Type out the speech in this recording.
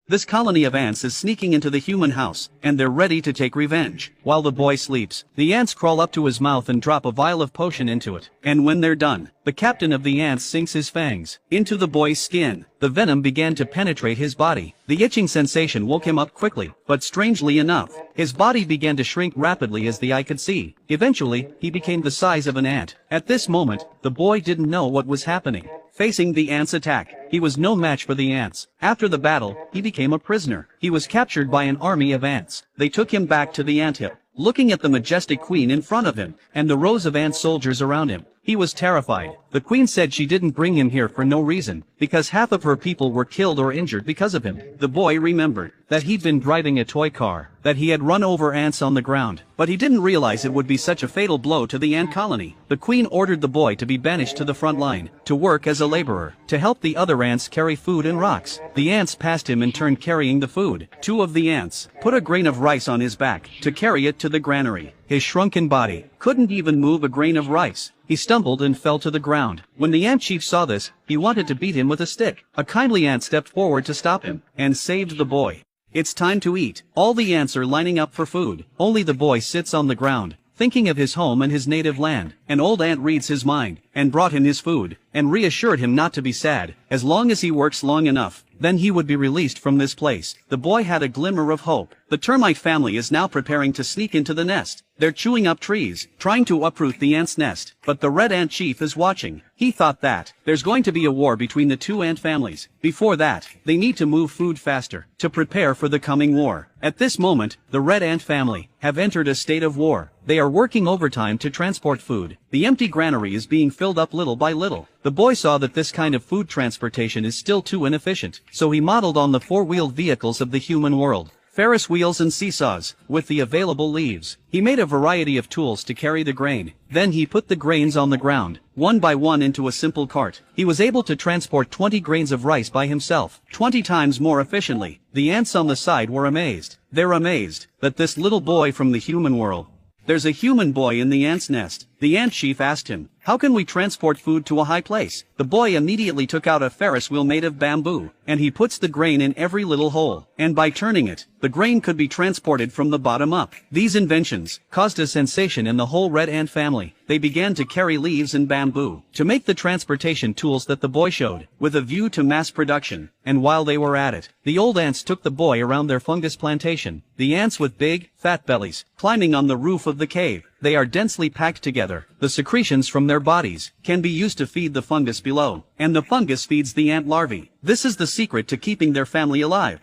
This colony of ants is sneaking into the human house, and they're ready to take revenge. While the boy sleeps, the ants crawl up to his mouth and drop a vial of potion into it. And when they're done, the captain of the ants sinks his fangs into the boy's skin. The venom began to penetrate his body. The itching sensation woke him up quickly, but strangely enough, his body began to shrink rapidly as the eye could see. Eventually, he became the size of an ant. At this moment, the boy didn't know what was happening. Facing the ants' attack, he was no match for the ants. After the battle, he became a prisoner. He was captured by an army of ants. They took him back to the anthill. Looking at the majestic queen in front of him, and the rows of ant soldiers around him, he was terrified. The queen said she didn't bring him here for no reason, because half of her people were killed or injured because of him. The boy remembered that he'd been driving a toy car, that he had run over ants on the ground, but he didn't realize it would be such a fatal blow to the ant colony. The queen ordered the boy to be banished to the front line, to work as a laborer, to help the other ants carry food and rocks. The ants passed him in turn carrying the food. Two of the ants put a grain of rice on his back to carry it to the granary. His shrunken body couldn't even move a grain of rice. He stumbled and fell to the ground. When the ant chief saw this, he wanted to beat him with a stick. A kindly ant stepped forward to stop him, and saved the boy. It's time to eat. All the ants are lining up for food. Only the boy sits on the ground, thinking of his home and his native land. An old ant reads his mind, and brought him his food, and reassured him not to be sad. As long as he works long enough, then he would be released from this place. The boy had a glimmer of hope. The termite family is now preparing to sneak into the nest. They're chewing up trees, trying to uproot the ant's nest. But the red ant chief is watching. He thought that there's going to be a war between the two ant families. Before that, they need to move food faster, to prepare for the coming war. At this moment, the red ant family have entered a state of war. They are working overtime to transport food. The empty granary is being filled up little by little. The boy saw that this kind of food transportation is still too inefficient, so he modeled on the four-wheeled vehicles of the human world. Ferris wheels and seesaws, with the available leaves. He made a variety of tools to carry the grain. Then he put the grains on the ground, one by one into a simple cart. He was able to transport 20 grains of rice by himself, 20 times more efficiently. The ants on the side were amazed. They're amazed that this little boy from the human world. There's a human boy in the ant's nest. The ant chief asked him, "How can we transport food to a high place?" The boy immediately took out a Ferris wheel made of bamboo, and he puts the grain in every little hole. And by turning it, the grain could be transported from the bottom up. These inventions caused a sensation in the whole red ant family. They began to carry leaves and bamboo to make the transportation tools that the boy showed, with a view to mass production. And while they were at it, the old ants took the boy around their fungus plantation. The ants with big, fat bellies, climbing on the roof of the cave. They are densely packed together. The secretions from their bodies can be used to feed the fungus below, and the fungus feeds the ant larvae. This is the secret to keeping their family alive.